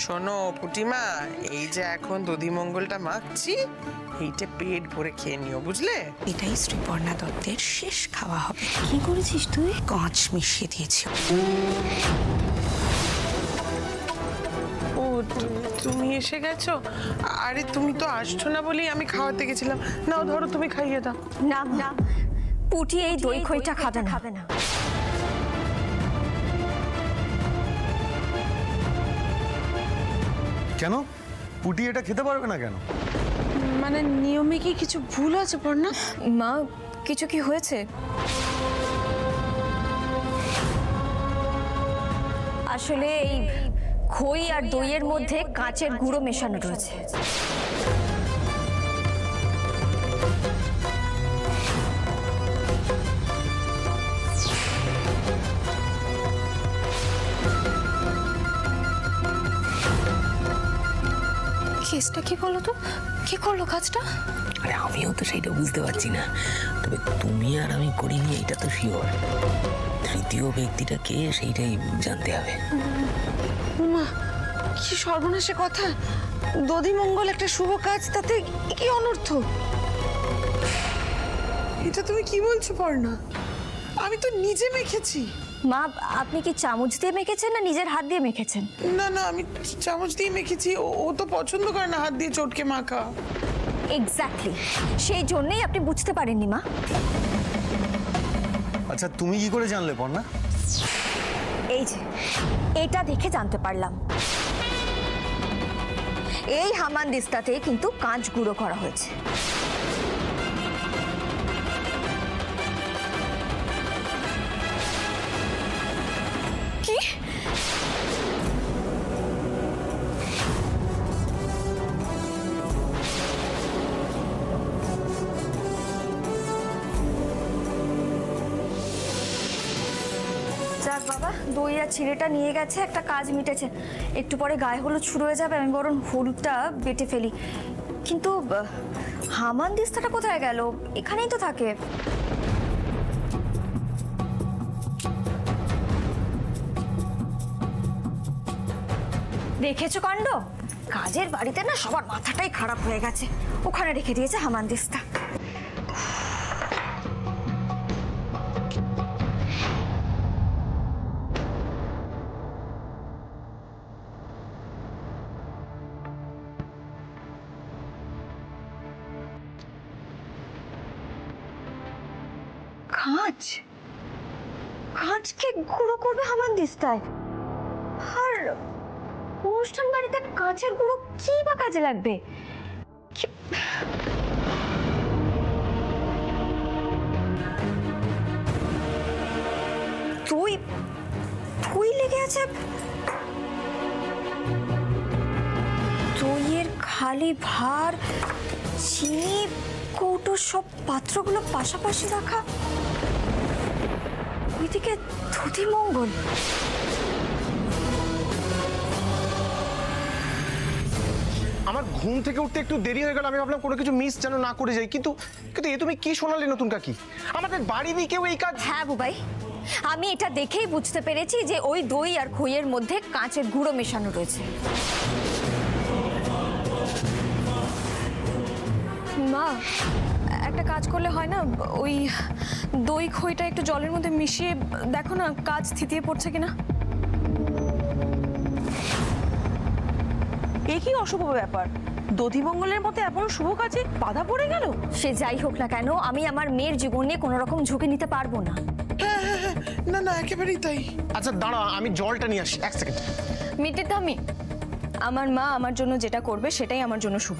শোনো পুটিমা, এই যে এখন দধিমঙ্গলটা মাখছি, এইটা পেট ভরে খেয়ে নিও, বুঝলে? এটাই শ্রীপর্ণা দত্তের শেষ খাওয়া হবে। কি করেছিস তুই? কাঁচ মিশিয়ে দিয়েছি। ও তুমি এসে গেছো? আরে তুমি তো আসছো না বলেই আমি খাওয়াতে গেছিলাম। নাও ধরো, তুমি খাইয়ে দাও। না না, পুটি এই দই খইটা খাবে না। কেন? পুটি এটা খেতে পারবে না কেন? মানে নিয়মে কি কিছু ভুল আছে পর্ণা? মা, কিছু কি হয়েছে? আসলে এই খই আর দইয়ের মধ্যে কাঁচের গুঁড়ো মেশানো রয়েছে। কেসটা কি বলো তো? কি করলো কাজটা? আরে আমিও তো সেইটা বুঝতে পারছি না, তবে তুমি আর আমি করিনি এটা তো শিওর। তৃতীয় ব্যক্তিটা কে সেইটাই জানতে হবে। মা, কি সর্বনাশে কথা! দধিমঙ্গল একটা শুভ কাজ, তাতে কি অনর্থ? এটা তুমি কি বলছো পর্ণা? আমি তো নিজে মেখেছি। মা, আপনি কি চামচ দিয়ে মেখেছেন না নিজের হাত দিয়ে মেখেছেন? না না, আমি চামচ দিয়ে মেখেছি। ও তো পছন্দ করে না হাত দিয়ে চটকে মাখা। এক্স্যাক্টলি, সেই জন্যই আপনি বুঝতে পারেননি মা। আচ্ছা, তুমি কি করে জানলে পর্ণা? এই যে এটা দেখে জানতে পারলাম, এই হামানদিস্তাতে কিন্তু কাঁচ গুঁড়ো করা হয়েছে। কি? যাক বাবা, দই আর চিড়েটা নিয়ে গেছে, একটা কাজ মিটেছে। একটু পরে গায়ে হলুদ শুরু হয়ে যাবে, আমি বরং হলুদটা বেটে ফেলি। কিন্তু হামানদিস্তাটা কোথায় গেল? এখানেই তো থাকে। দেখেছো কাণ্ড? কাজের বাড়িতে না সবার মাথাটাই খারাপ হয়ে গেছে। ওখানে রেখে দিয়েছে হামানদিস্তা। কাঁচ কাঁচকে গুঁড়ো করবে হামানদিস্তায়? আর অনুষ্ঠান বাড়িতে কাঁচের গুঁড়ো কি বা কাজে লাগবে? তুই তুই লেগে আছে। দইয়ের খালি ভার, চিনি কৌটো, সব পাত্রগুলো পাশাপাশি রাখা। ওইদিকে দধিমঙ্গল। আমার ঘুম থেকে উঠতে একটু দেরি হয়ে গেল, আমি ভাবলাম কোনো কিছু মিস যেন না করে যাই, কিন্তু কিন্তু এ তুমি কি শোনালে নতুন কাকি? আমাদের বাড়িরই কেউ এই কাজ? হ্যাঁ বুবাই, আমি এটা দেখেই বুঝতে পেরেছি যে ওই দই আর খইয়ের মধ্যে কাঁচের গুঁড়ো মেশানো রয়েছে। মা, একটা কাজ করলে হয় না? ওই দই খইটা একটু জলের মধ্যে মিশিয়ে দেখো না, কাজ থিতিয়ে পড়ছে কিনা। এ কি অশুভ ব্যাপার? দধিমঙ্গলের মতো এমন শুভ কাজে বাধা পড়ে গেল? সে যাই হোক না কেন, আমি আমার মেয়ের জীবন নিয়ে কোনো রকম ঝুঁকি নিতে পারবো না। না না, একেবারেই তাই। আচ্ছা দাঁড়া, আমি জলটা নিয়ে আসি, এক সেকেন্ড। মিটির দামি, আমার মা আমার জন্য যেটা করবে সেটাই আমার জন্য শুভ,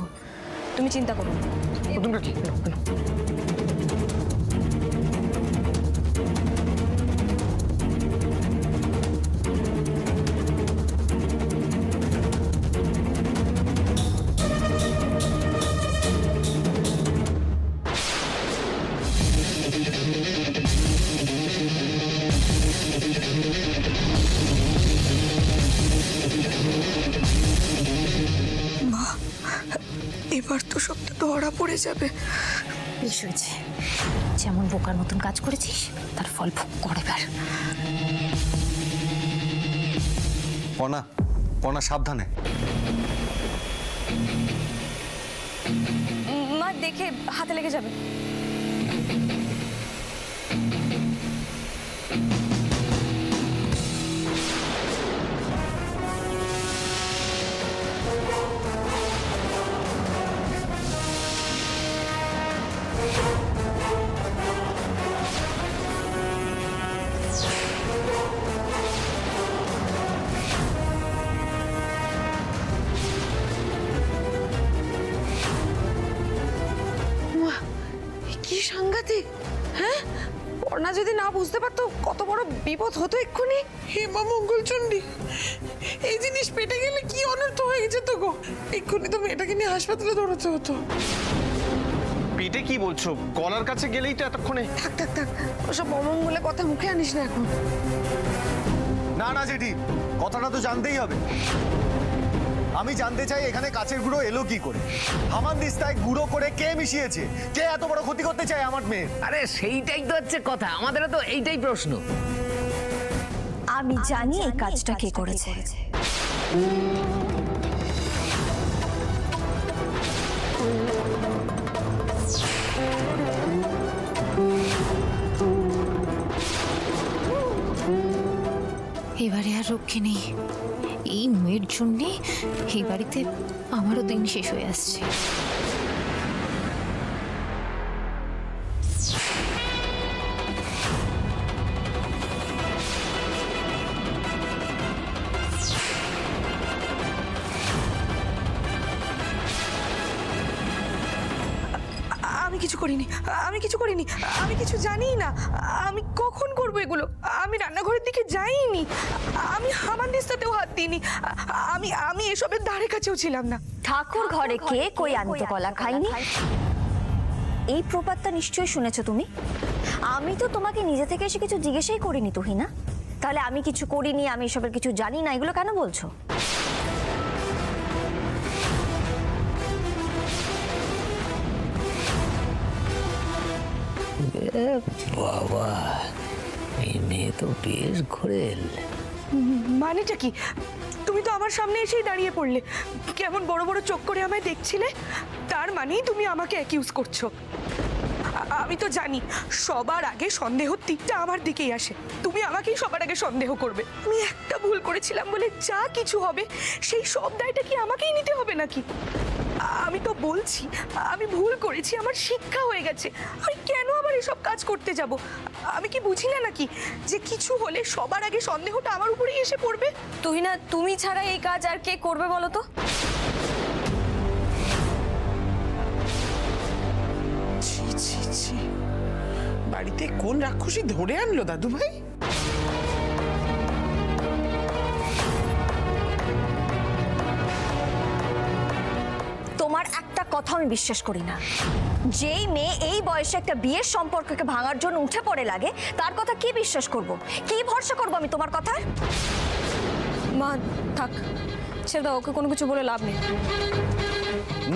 তুমি চিন্তা করো না। নতুন কাকি এবার তো সবটা ধরা পড়ে যাবে। বেশ হয়েছে, যেমন বোকার মতন কাজ করেছিস তার ফল ভোগ কর এবার। পর্ণা, পর্ণা সাবধানে। মা দেখে হাতে লেগে যাবে। কি সাংঘাতিক! হ্যাঁ, পর্ণা যদি না বুঝতে পারতো কত বড় বিপদ হতো এক্ষুনি। হে মা মঙ্গলচণ্ডী, এই জিনিস পেটে গেলে কি অনর্থ হয়ে গেছে তো গো। এক্ষুনি তো মেয়েটাকে নিয়ে হাসপাতালে দৌড়াতে হতো। পেটে কি বলছো? গলার কাছে গেলেই তো এতক্ষণে। থাক থাক থাক, ওসব অমঙ্গলে কথা মুখে আনিস না এখন। না না জেঠি, কথাটা তো জানতেই হবে। আমি জানতে চাই এখানে কাচের গুঁড়ো এলো কি করে? হামানদিস্তায় গুঁড়ো করে কে মিশিয়েছে? কে এত বড় ক্ষতি করতে চায় আমার মেয়ের? আরে সেইটাই তো হচ্ছে কথা, আমাদেরও তো এইটাই প্রশ্ন। আমি জানি এই কাজটা কে করেছে। এবারে আর রক্ষে নেই। এই মেয়ের জন্যে এই বাড়িতে আমারও দিন শেষ হয়ে আসছে। আমি কিছু করিনি, আমি কিছু করিনি, আমি কিছু জানি না। আমি কখন করবো এগুলো? আমি রান্নাঘরের দিকে যাইনি, আমি হামানদিস্তাতেও হাত দিইনি, আমি আমি এসবের ধারে কাছেও ছিলাম না। ঠাকুর ঘরে কে কই আনতে কলা খাইনি? এই প্রবাদটা নিশ্চয়ই শুনেছো তুমি। আমি তো তোমাকে নিজে থেকে এসে কিছু জিজ্ঞেসই করিনি তুহিনা। তাহলে আমি কিছু করিনি, আমি এসবের কিছু জানি না, এগুলো কেন বলছো? বাবা, এই মেয়ে তো বেশ ঘোরেল। মানেটা কি? তুমি তো আমার সামনে এসেই দাঁড়িয়ে পড়লে, কেমন বড় বড় চোখ করে আমায় দেখছিলে। তার মানেই তুমি আমাকে অ্যাকিউজ করছো। আমি তো জানি সবার আগে সন্দেহ তীরটা আমার দিকেই আসে। তুমি আমাকেই সবার আগে সন্দেহ করবে। আমি একটা ভুল করেছিলাম বলে যা কিছু হবে সেই সব দায়টা কি আমাকেই নিতে হবে নাকি? আমি তো বলছি আমি ভুল করেছি, আমার শিক্ষা হয়ে গেছে। আমি কেন আবার এসব কাজ করতে যাব? আমি কি বুঝি না নাকি যে কিছু হলে সবার আগে সন্দেহটা আমার উপরেই এসে পড়বে? তুহিনা, তুমি ছাড়া এই কাজ আর কে করবে বলো তো? ছি ছি ছি, বাড়িতে কোন রাক্ষসী ধরে আনলো দাদু ভাই? তোমার একটা কথা আমি বিশ্বাস করি না। যেই মেয়ে এই বয়সে একটা বিয়ের সম্পর্ককে ভাঙার জন্য উঠে পড়ে লাগে, তার কথা কি বিশ্বাস করব? কি ভরসা করব আমি তোমার কথা? মা থাক, ছেড়ে দাও, ওকে কোনো কিছু বলে লাভ নেই।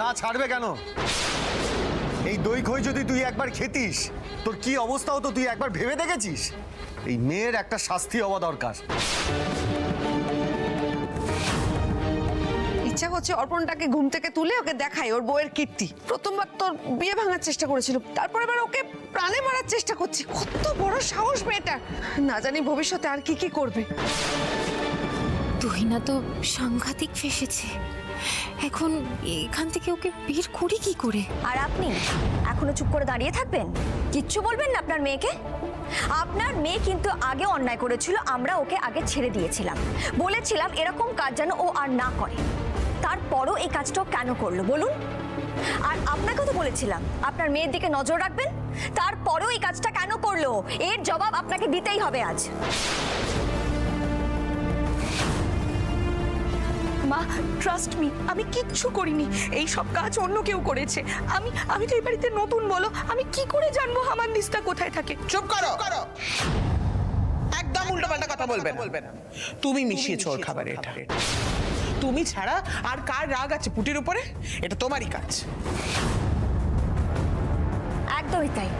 না ছাড়বে কেন? এই দই খই যদি তুই একবার খেতিস, তোর কি অবস্থা হতো তুই একবার ভেবে দেখেছিস? এই মেয়ের একটা শাস্তি হওয়া দরকার। ইচ্ছা করছে অর্পণটাকে ঘুম থেকে তুলে ওকে দেখাই ওর বউয়ের কীর্তি। প্রথমবার তোর বিয়ে ভাঙার চেষ্টা করেছিল, তারপর এবার ওকে প্রাণে মারার চেষ্টা করছি। কত বড় সাহস মেয়েটা! না জানি ভবিষ্যতে আর কি কি করবে। তুহিনা তো সাংঘাতিক ফেসেছে। এখন এখান থেকে ওকে বের করি কি করে? আর আপনি এখনো চুপ করে দাঁড়িয়ে থাকবেন? কিচ্ছু বলবেন না আপনার মেয়েকে? আপনার মেয়ে কিন্তু আগে অন্যায় করেছিল, আমরা ওকে আগে ছেড়ে দিয়েছিলাম, বলেছিলাম এরকম কাজ যেন ও আর না করে। তারপরও এই কাজটাও কেন করলো বলুন? আর আপনাকেও তো বলেছিলাম আপনার মেয়ের দিকে নজর রাখবেন, তারপরও এই কাজটা কেন করলো? এর জবাব আপনাকে দিতেই হবে আজ। মা ট্রাস্ট মি, আমি কিচ্ছু করিনি। এই সব কাজ অন্য কেউ করেছে। আমি তো এই বাড়িতে নতুন, বলো আমি কি করে জানবো হামানদিস্তা কোথায় থাকে? চুপ করো, একদম উল্টোপাল্টা কথা বলবে না। তুমি মিশিয়েছো ওর খাবারে এটা। তুমি ছাড়া আর কার রাগ আছে পুটির উপরে? এটা তোমারই কাজ। একদমই তাই।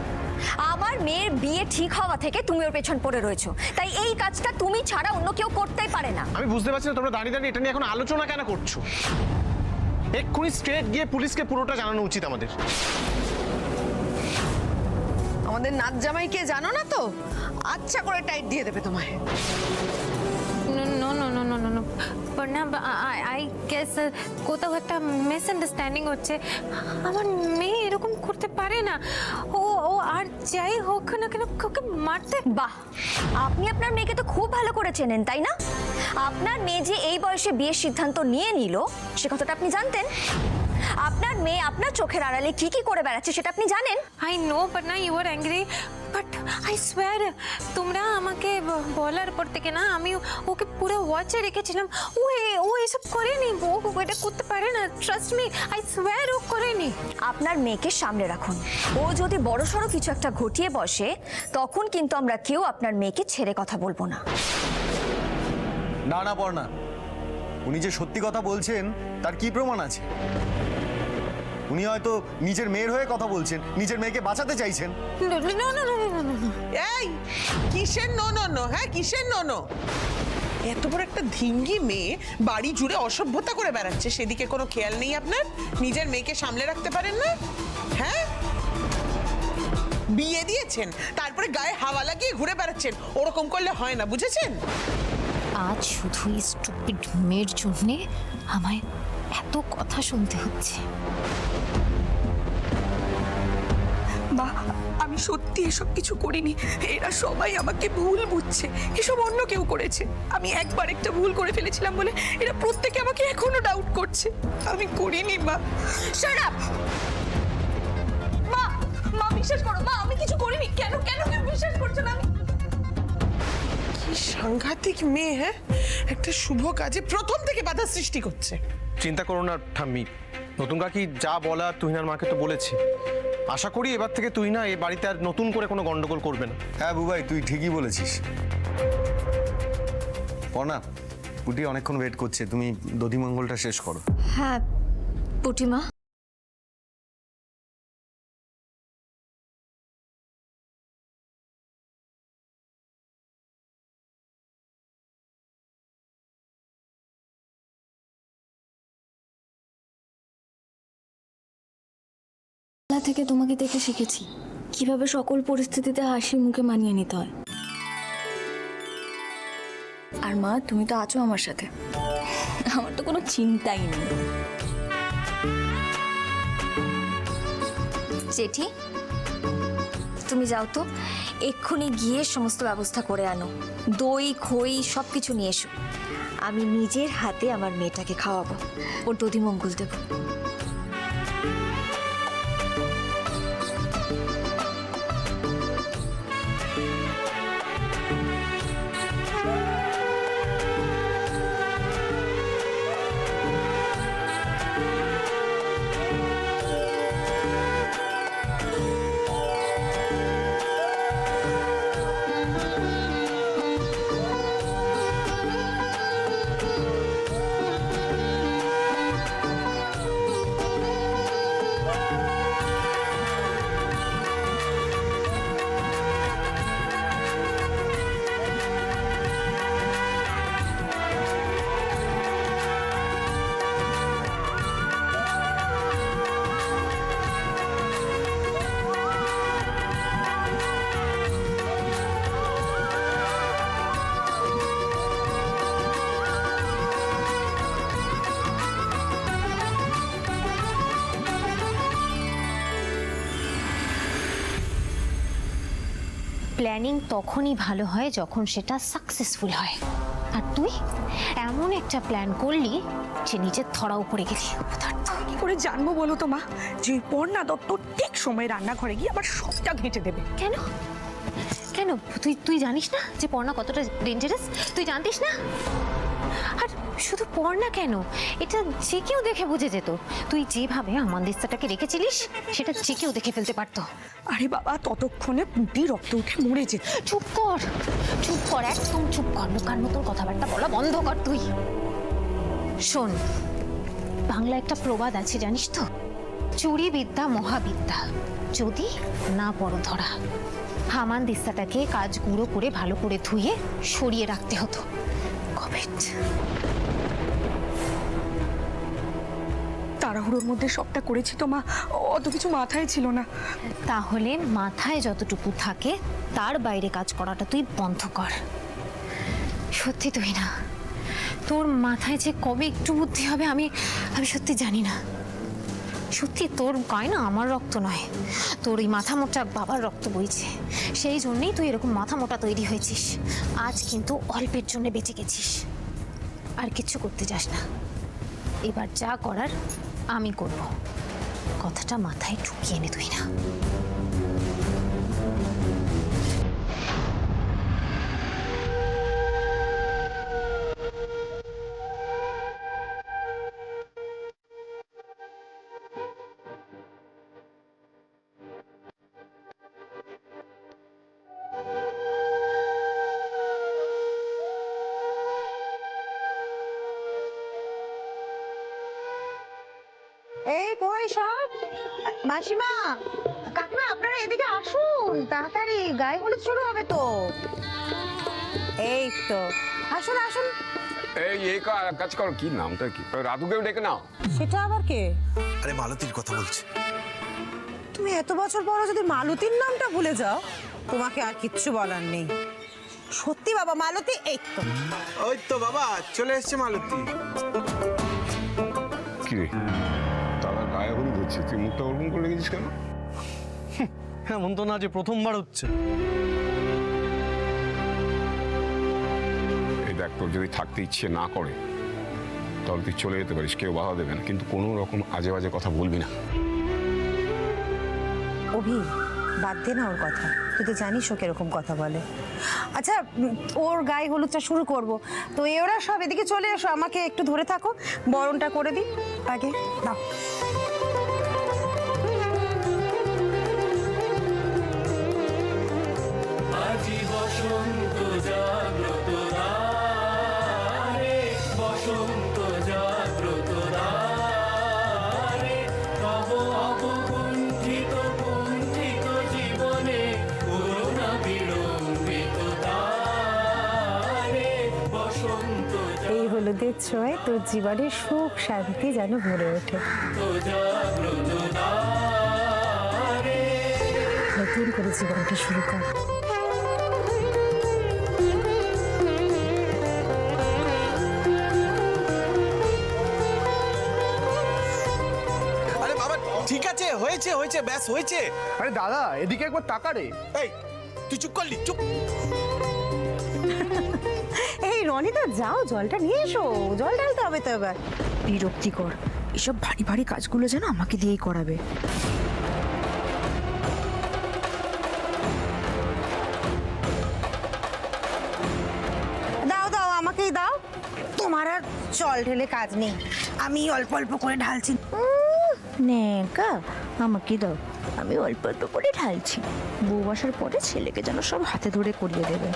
আমার মেয়ের বিয়ে ঠিক হওয়া থেকে তুমি ওর পেছন পড়ে রয়েছো, তাই এই কাজটা তুমি ছাড়া অন্য কেউ করতেই পারে না। আমি বুঝতে পারছি না তোমরা দাঁড়িয়ে দাঁড়িয়ে এটা নিয়ে এখন আলোচনা কেন করছো। এক্ষুনি স্ট্রেট গিয়ে পুলিশকে পুরোটা জানানো উচিত আমাদের। আমাদের নাচ জামাইকে জানো না তো, আচ্ছা করে টাইট দিয়ে দেবে তোমায়। No no no no no no Parna, I guess কোথাও একটা মিসআন্ডারস্ট্যান্ডিং হচ্ছে। আমার মেয়ে এরকম করতে পারে না। ও ও আর যাই হোক না কেন ওকে মারতে। বাহ, আপনি আপনার মেয়েকে তো খুব ভালো করে চেনেন, তাই না? আপনার মেয়ে যে এই বয়সে বিয়ের সিদ্ধান্ত নিয়ে নিল সে কথাটা আপনি জানতেন? আপনার মেয়ে আপনার চোখের আড়ালে কি কি করে বেড়াচ্ছে সেটা আপনি জানেন? I know Parna, you are angry, but I swear তোমরা আমাকে বলার পর থেকে না আমি ওকে পুরো ওয়াচে রেখেছিলাম। ও এসব করেনি, ও এটা করতে পারে না, ট্রাস্ট মি, আই সোয়ার ও করেনি। আপনার মেয়েকে সামনে রাখুন। ও যদি বড়সড় কিছু একটা ঘটিয়ে বসে তখন কিন্তু আমরা কেউ আপনার মেয়েকে ছেড়ে কথা বলবো না। না না পর্ণা, উনি যে সত্যি কথা বলছেন তার কি প্রমাণ আছে? উনি হয়তো নিজের মেয়ের হয়ে কথা বলছেন, নিজের মেয়েকে বাঁচাতে চাইছেন। No no no no no no. এই কিসের নো নো নো? হ্যাঁ কিসের নো নো? এত বড় একটা ধিঙ্গি মেয়ে বাড়ি জুড়ে অসভ্যতা করে বেড়াচ্ছে, সেদিকে কোনো খেয়াল নেই আপনার? নিজের মেয়েকে সামলে রাখতে পারেন না? হ্যাঁ, বিয়ে দিয়েছেন তারপরে গায়ে হাওয়া লাগিয়ে ঘুরে বেড়াচ্ছেন, ওরকম করলে হয় না, বুঝেছেন? আজ শুধু এই স্টুপিড মেয়ের জন্যে আমায় এত কথা শুনতে হচ্ছে। মা, আমি সত্যি এসব কিছু করিনি। এরা সবাই আমাকে ভুল বুঝছে, এসব অন্য কেউ করেছে। আমি একবার একটা ভুল করে ফেলেছিলাম বলে এরা প্রত্যেকে আমাকে এখনো ডাউট করছে। আমি করিনি মা। Shut up! মা, মা বিশ্বাস করো, মা আমি কিছু করিনি। কেন কেন কেউ বিশ্বাস করছে না? কি সাংঘাতিক মেয়ে! হ্যাঁ, একটা শুভ কাজে প্রথম থেকে বাধা সৃষ্টি করছে। চিন্তা করো না ঠাম্মি, নতুন কাকি যা বলার তুহিনার মাকে তো বলেছি। আশা করি এবার থেকে তুহিনা এই বাড়িতে আর নতুন করে কোনো গন্ডগোল করবে না। হ্যাঁ বুবাই, তুই ঠিকই বলেছিস। পর্ণা, পুটি অনেকক্ষণ ওয়েট করছে, তুমি দধিমঙ্গলটা শেষ করো। হ্যাঁ পুটিমা। থেকে তোমাকে দেখে শিখেছি কিভাবে সকল পরিস্থিতিতে হাসি মুখে মানিয়ে নিতে হয়। আর মা, তুমি তো আছো আমার সাথে, আমার তো কোনো চিন্তাই নেই। জেঠি, তুমি যাও তো, এক্ষুনি গিয়ে সমস্ত ব্যবস্থা করে আনো, দই খই সব কিছু নিয়ে এসো। আমি নিজের হাতে আমার মেয়েটাকে খাওয়াবো, ওর দধিমঙ্গল দেবো। প্ল্যানিং তখনই ভালো হয় যখন সেটা সাকসেসফুল হয়। আর তুই এমন একটা প্ল্যান করলি যে নিজের ধরাও পড়ে গেলি। কি করে জানবো বলো তো মা যে পর্ণা দত্ত ঠিক সময় রান্নাঘরে গিয়ে আবার সবটা ঘেঁটে দেবে? কেন কেন তুই জানিস না যে পর্ণা কতটা ডেঞ্জারাস? তুই জানতিস না? আর শুধু পর্ণা কেন, এটা যে কেউ দেখে বুঝে যেত। তুই যেভাবে আমানদিস্তাটাকে রেখেছিলিস সেটা যে কেউ দেখে ফেলতে পারতো। আরে বাবা, ততক্ষণে পুঁটি রক্ত উঠে মরে যেত। চুপ কর, একদম চুপ কর, মুখার মতন কথাবার্তা বলা বন্ধ কর তুই। শোন, বাংলা একটা প্রবাদ আছে জানিস তো, চুরি বিদ্যা মহাবিদ্যা। যদি না পড়ো ধরা, হামান দিস্তাটাকে কাজ গুঁড়ো করে ভালো করে ধুয়ে সরিয়ে রাখতে হতো। কবেট তাড়াহুড়োর মধ্যে সবটা করেছি তো মা, অত কিছু মাথায় ছিল না। তাহলে মাথায় যতটুকু থাকে তার বাইরে কাজ করাটা তুই বন্ধ কর। সত্যি তুই না, তোর মাথায় যে কবে একটু বুদ্ধি হবে আমি সত্যি জানি না। সত্যি তোর গায়ে না আমার রক্ত নয়, তোর এই মাথা মোটা বাবার রক্ত বইছে, সেই জন্যেই তুই এরকম মাথা মোটা তৈরি হয়েছিস। আজ কিন্তু অল্পের জন্য বেঁচে গেছিস, আর কিচ্ছু করতে যাস না। এবার যা করার আমি করব, কথাটা মাথায় ঢুকিয়ে নে তুই না। এই কই সব? মাসিমা, কাকিমা, আপনারা এদিকে আসুন তাড়াতাড়ি, গায়ে হলুদ শুরু হবে তো। এই তো, আসুন আসুন। এই কাজ করো, কি নামটা কি? রাধুকেও ডেকে নাও। সেটা আবার কে? আরে মালতীর কথা বলছে। তুমি এত বছর পরও যদি মালতীর নামটা ভুলে যাও, তোমাকে আর কিচ্ছু বলার নেই। সত্যি বাবা, মালতী এই তো। ওই তো বাবা চলে এসছে মালতী। কি রে, তারা গায়ে হলুদ হচ্ছে, তুই মুখটা ওরকম করে রেখেছিস কেন? এমন তো না যে প্রথমবার হচ্ছে। এই দেখ, তোর যদি থাকতে ইচ্ছে না করে তাহলে তুই চলে যেতে পারিস, কেউ বাধা দেবে না, কিন্তু কোনো রকম আজে বাজে কথা বলবি না। অভি, বাদ দে না ওর কথা, তুই তো জানিস ও কিরকম কথা বলে। আচ্ছা, ওর গায়ে হলুদটা শুরু করব, তো এরা সব এদিকে চলে এসো, আমাকে একটু ধরে থাকো, বরণটা করে দিই আগে। দাও। এই হলুদের ছোঁয়ায় তোর জীবনে সুখ শান্তি যেন ভরে ওঠে। নতুন করে জীবনটা শুরু কর। আরে বাবা ঠিক আছে, হয়েছে হয়েছে, ব্যাস হয়েছে। আরে দাদা এদিকে একবার তাকা রে। এই তুই চুপ করলি, চুপ। এই রনিতা, যাও জলটা নিয়ে এসো, জল ঢালতে হবে তো এবার। বিরক্তিকর, এসব ভারী ভারী কাজগুলো যেন আমাকে দিয়েই করাবে। দাও দাও, আমাকেই দাও, তোমার আর জল ঢেলে কাজ নেই, আমি অল্প অল্প করে ঢালছি। নেকা, আমাকে দাও, আমি অল্প অল্প করে ঢালছি। বউ আসার পরে ছেলেকে যেন সব হাতে ধরে করিয়ে দেবে।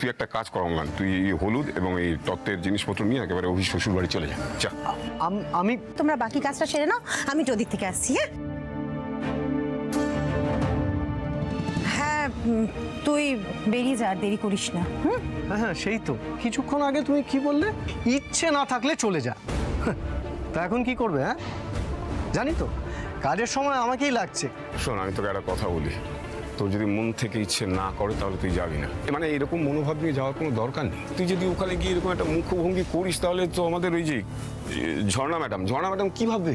তুই একটা কাজ কর অম্লান, তুই এই হলুদ এবং এই তত্ত্বের জিনিসপত্র নিয়ে একেবারে অফিস শ্বশুর বাড়ি চলে যা। যা। আমি তোমরা বাকি কাজটা সেরে নাও, আমি ওদিক থেকে আসছি। হ্যাঁ, তুই বেরিয়ে যা, আর দেরি করিস না। হ্যাঁ সেই তো, কিছুক্ষণ আগে তুমি কি বললে, ইচ্ছে না থাকলে চলে যা। তা এখন কি করবে? হ্যাঁ জানি তো, কাজের সময় আমাকেই লাগছে। শোন, আমি তোকে একটা কথা বলি, তোর যদি মন থেকে ইচ্ছে না করে তাহলে তুই যাবি না। মানে এরকম মনোভাব নিয়ে যাওয়ার কোনো দরকার নেই। তুই যদি ওখানে গিয়ে এরকম একটা মুখভঙ্গি করিস তাহলে তো আমাদের ওই যে ঝর্ণা ম্যাডাম কি ভাববে?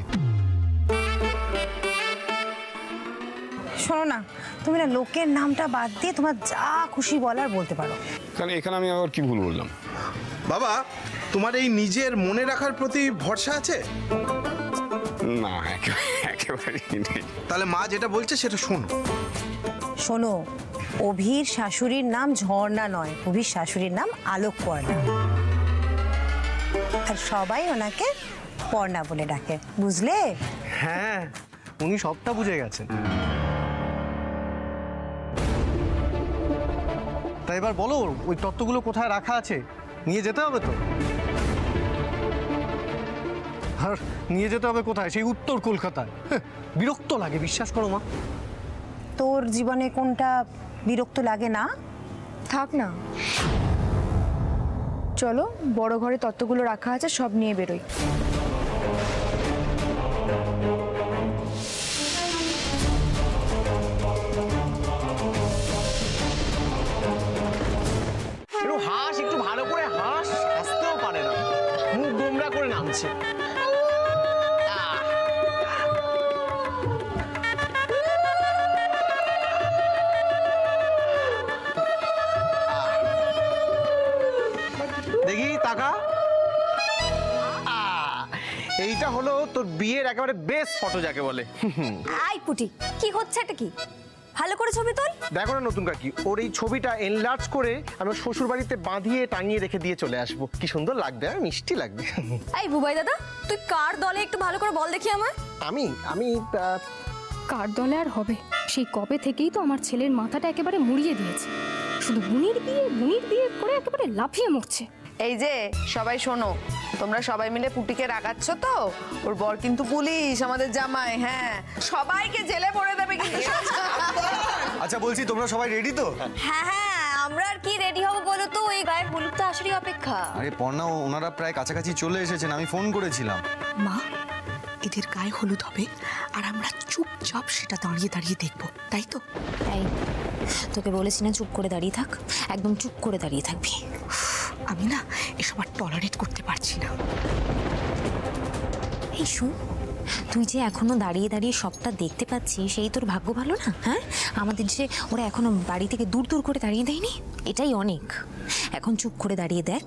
শোনো না, তুমি না লোকের নামটা বাদ দিয়ে তোমার যা খুশি বলার বলতে পারো। কারণ এখানে আমি আবার কি ভুল বললাম? বাবা, তোমার এই নিজের মনে রাখার প্রতি ভরসা আছে? না একেবারেই নেই। তাহলে মা যেটা বলছে সেটা শোনো। শোনো, অভির শাশুড়ির নাম ঝর্ণা নয়, অভির শাশুড়ির নাম আলোক পর্ণা, আর সবাই ওনাকে পর্ণা বলে ডাকে, বুঝলে? হ্যাঁ, উনি সবটা বুঝে গেছেন। তাই এবার বলো, ওই তত্ত্বগুলো কোথায় রাখা আছে? নিয়ে যেতে হবে তো। আর নিয়ে যেতে হবে কোথায়? সেই উত্তর কলকাতায়। বিরক্ত লাগে, বিশ্বাস করো মা। তোর জীবনে কোনটা বিরক্ত লাগে না? থাক না, চলো বড় ঘরে তত্ত্বগুলো রাখা আছে, সব নিয়ে বেরোই। একটু হাস, একটু ভালো করে হাস। হাসতেও পারে না, মুখ গোমরা করে নামছে। দেখি টাকা। এইটা হলো তোর বিয়ের একেবারে বেস্ট ফটো যাকে বলে। আই পুটি, কি হচ্ছে এটা? কি ভালো করে ছবি তোল। দেখো না নতুন কাকি, ওর এই ছবিটা এনলার্জ করে আমি শ্বশুর বাড়িতে বাঁধিয়ে টাঙিয়ে রেখে দিয়ে চলে আসবো। কি সুন্দর লাগবে, মিষ্টি লাগবে। এই বুবাই দাদা, তুই কার দলে একটু ভালো করে বল দেখি আমায়। আমি কার দলে আর হবে? সেই কবে থেকেই তো আমার ছেলের মাথাটা একেবারে মুড়িয়ে দিয়েছে, শুধু বুনির বিয়ে করে একেবারে লাফিয়ে মরছে। এই যে সবাই শোনো, তোমরা সবাই মিলে পুটিকে রাগাচ্ছ তো? ওর বর কিন্তু পুলিশ, আমাদের জামাই। হ্যাঁ, সবাইকে জেলে ভরে দেবে কিন্তু। আচ্ছা বলছি, তোমরা সবাই রেডি তো? হ্যাঁ হ্যাঁ, আমরা আর কি রেডি হব বলো তো, এই গায়ের হলুদ তো আসলে অপেক্ষা। আরে পর্ণা, ওনারা প্রায় কাছাকাছি চলে এসেছেন, আমি ফোন করেছিলাম। মা, এদের গায়ে হলুদ হবে আর আমরা চুপচাপ সেটা দাঁড়িয়ে দাঁড়িয়ে দেখবো, তাই তো? এই, তোকে বলেছি না চুপ করে দাঁড়িয়ে থাক, একদম চুপ করে দাঁড়িয়ে থাকবি। আমি না এসব আর টলারেট করতে পারছি না। এই শোন, তুই যে এখনো দাঁড়িয়ে দাঁড়িয়ে সবটা দেখতে পাচ্ছিস, সেই তোর ভাগ্য ভালো না? হ্যাঁ, আমাদের যে ওরা এখনো বাড়ি থেকে দূর দূর করে দাঁড়িয়ে দেয়নি, এটাই অনেক। এখন চুপ করে দাঁড়িয়ে দেখ,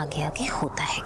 আগে আগে হোতা হ্যাঁ।